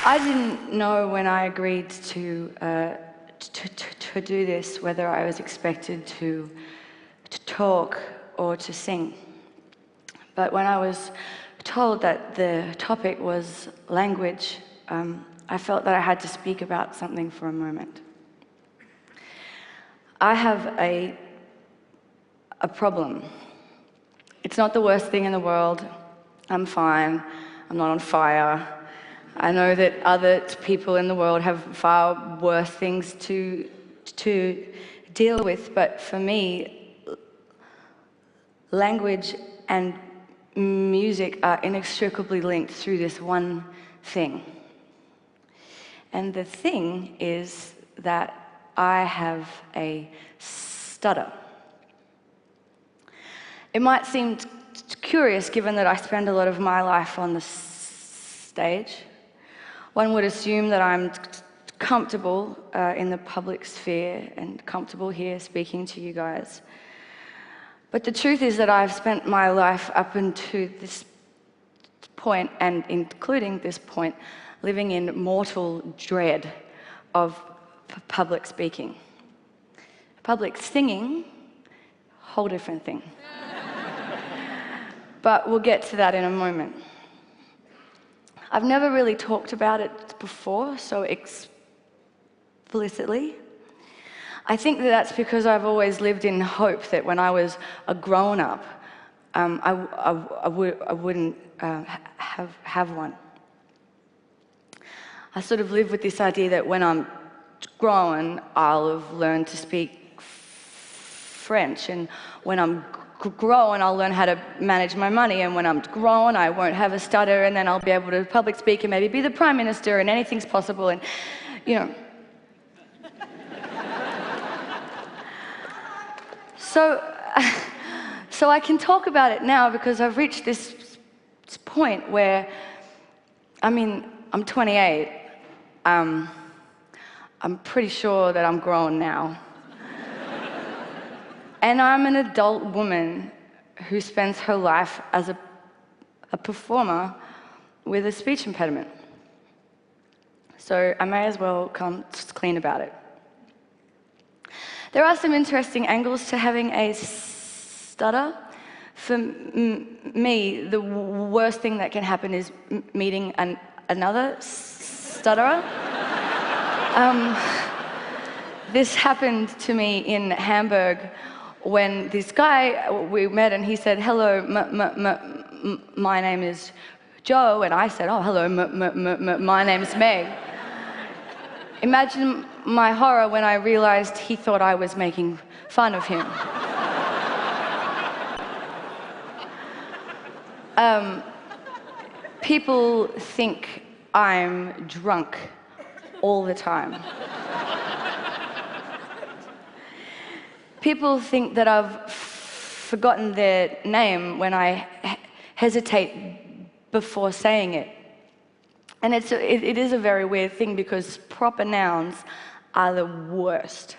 I didn't know when I agreed to do this whether I was expected to talk or to sing. But when I was told that the topic was language, I felt that I had to speak about something for a moment. I have a problem. It's not the worst thing in the world. I'm fine. I'm not on fire. I know that other people in the world have far worse things to deal with, but for me, language and music are inextricably linked through this one thing. And the thing is that I have a stutter. It might seem curious given that I spend a lot of my life on the stage. One would assume that I'm comfortable in the public sphere and comfortable here speaking to you guys. But the truth is that I've spent my life up until this point, and including this point, living in mortal dread of public speaking. Public singing, whole different thing. But we'll get to that in a moment. I've never really talked about it before, so explicitly. I think that that's because I've always lived in hope that when I was a grown-up, I wouldn't have one. I sort of live with this idea that when I'm grown, I'll have learned to speak French, and when I'm grown, I'll learn how to manage my money, and when I'm grown, I won't have a stutter, and then I'll be able to public speak and maybe be the Prime Minister, and anything's possible, and, you know. So I can talk about it now because I've reached this point where, I mean, I'm 28. I'm pretty sure that I'm grown now. And I'm an adult woman who spends her life as a performer with a speech impediment. So I may as well come clean about it. There are some interesting angles to having a stutter. For me, the worst thing that can happen is meeting another stutterer. This happened to me in Hamburg when this guy, we met and he said, hello, my name is Joe, and I said, oh, hello, my name is Meg. Imagine my horror when I realized he thought I was making fun of him. People think I'm drunk all the time. People think that I've forgotten their name when I hesitate before saying it. And it is a very weird thing because proper nouns are the worst.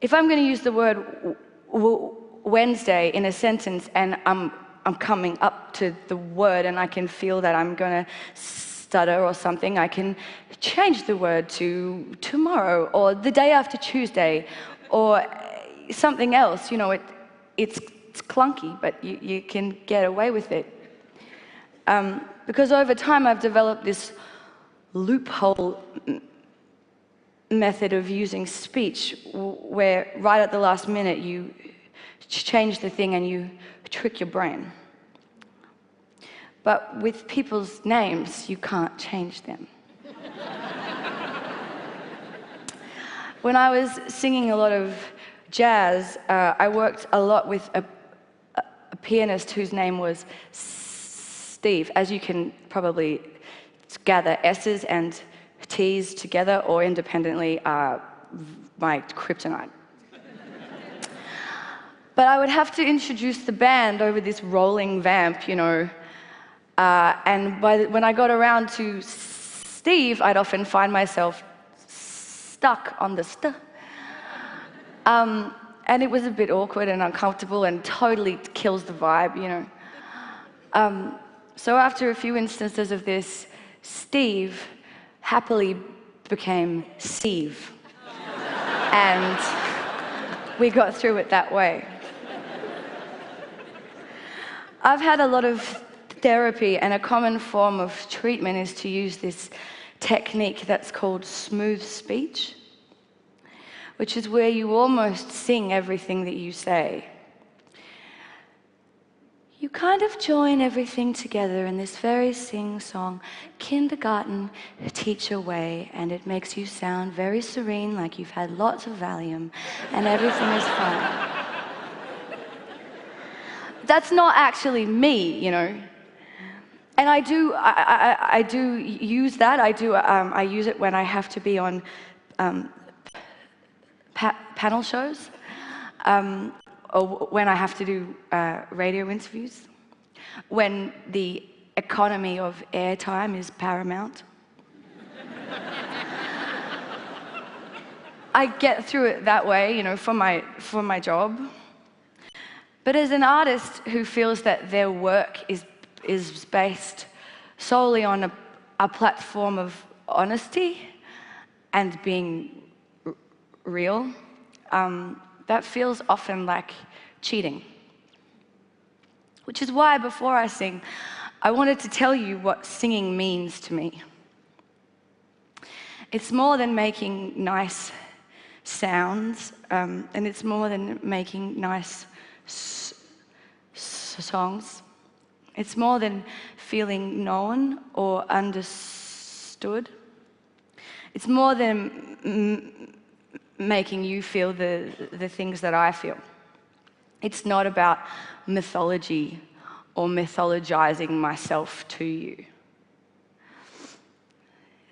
If I'm going to use the word Wednesday in a sentence and I'm coming up to the word and I can feel that I'm going to stutter or something, I can change the word to tomorrow or the day after Tuesday or something else. You know, it's clunky, but you can get away with it. Because over time I've developed this loophole method of using speech where right at the last minute you change the thing and you trick your brain. But with people's names, you can't change them. When I was singing a lot of jazz, I worked a lot with a pianist whose name was Steve. As you can probably gather, S's and T's together or independently are my kryptonite. But I would have to introduce the band over this rolling vamp, you know, and when I got around to Steve, I'd often find myself stuck on the st. And it was a bit awkward and uncomfortable and totally kills the vibe, you know. So after a few instances of this, Steve happily became Steve. And we got through it that way. I've had a lot of therapy, and a common form of treatment is to use this technique that's called smooth speech, which is where you almost sing everything that you say. You kind of join everything together in this very sing-song kindergarten teacher way, and it makes you sound very serene, like you've had lots of Valium, and everything is fine. That's not actually me, you know. And I do use that. I use it when I have to be on panel shows, or when I have to do radio interviews, when the economy of airtime is paramount. I get through it that way, you know, for my job. But as an artist who feels that their work is based solely on a platform of honesty and being real, that feels often like cheating. Which is why, before I sing, I wanted to tell you what singing means to me. It's more than making nice sounds, and it's more than making nice songs. It's more than feeling known or understood. It's more than making you feel the things that I feel. It's not about mythology or mythologizing myself to you.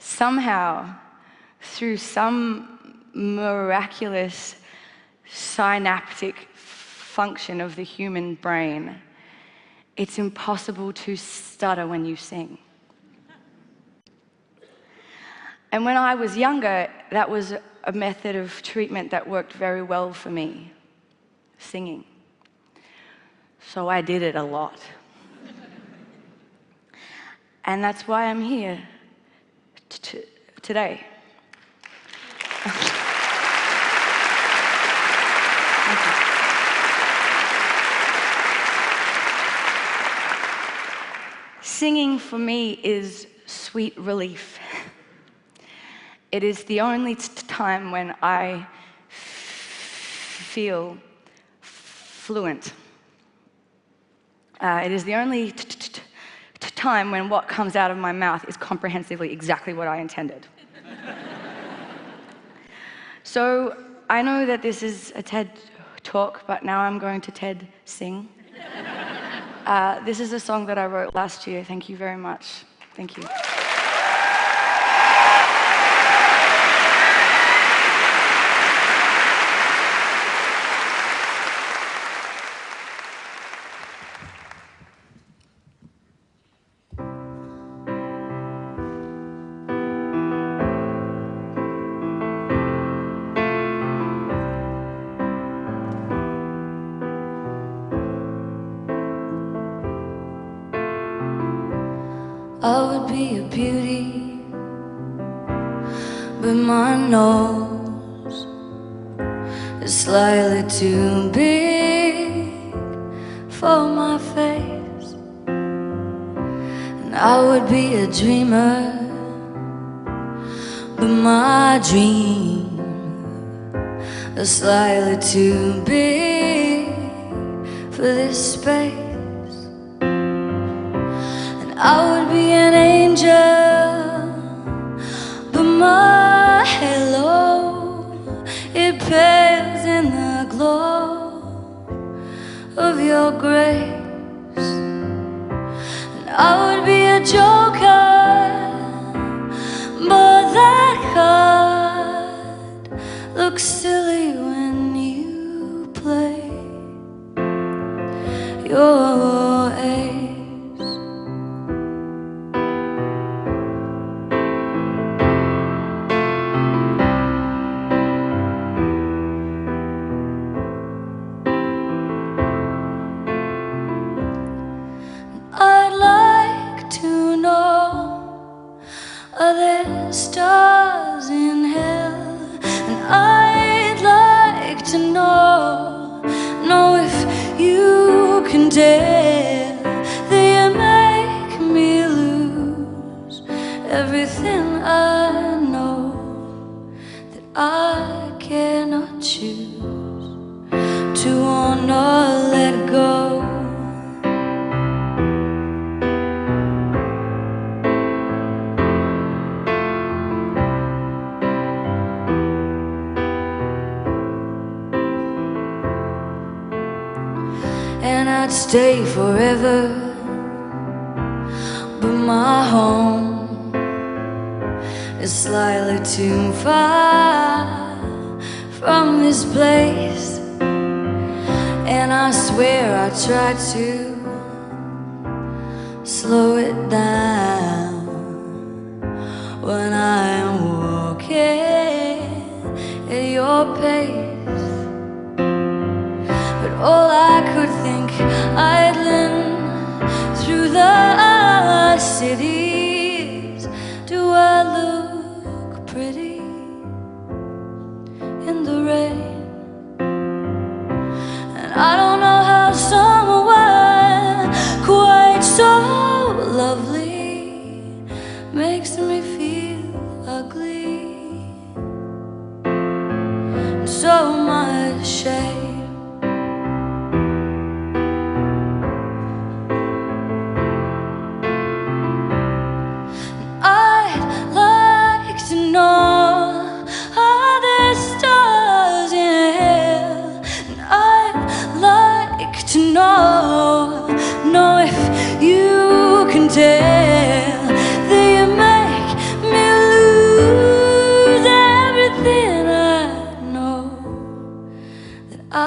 Somehow, through some miraculous synaptic function of the human brain, it's impossible to stutter when you sing. And when I was younger, that was a method of treatment that worked very well for me, singing. So I did it a lot. And that's why I'm here today. Singing for me is sweet relief. It is the only time when I feel fluent. It is the only time when what comes out of my mouth is comprehensively exactly what I intended. So I know that this is a TED talk, but now I'm going to TED sing. This is a song that I wrote last year. Thank you very much. Thank you. I would be a beauty, but my nose is slightly too big for my face. And I would be a dreamer, but my dream is slightly too big for this space. I would be an angel, but my halo, it pales in the glow of your grace. And I would be a joker, but that card looks silly when you play your ace. I'd like to know tell that you make me lose everything I know that I cannot choose to want or let go. And I'd stay forever, but my home is slightly too far from this place. And I swear I tried to slow it down when I am walking at your pace. But all I could think, idling through the cities, do I look pretty in the rain? And I don't know how someone quite so lovely makes me feel ugly and so much shame. Know if you can tell that you make me lose everything I know that I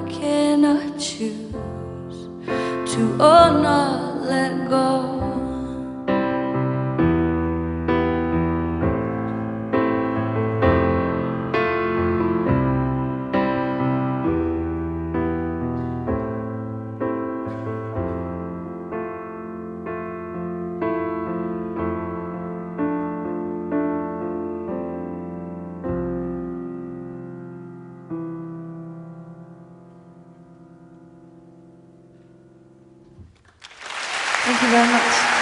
cannot choose to or not let go. Thank you very much.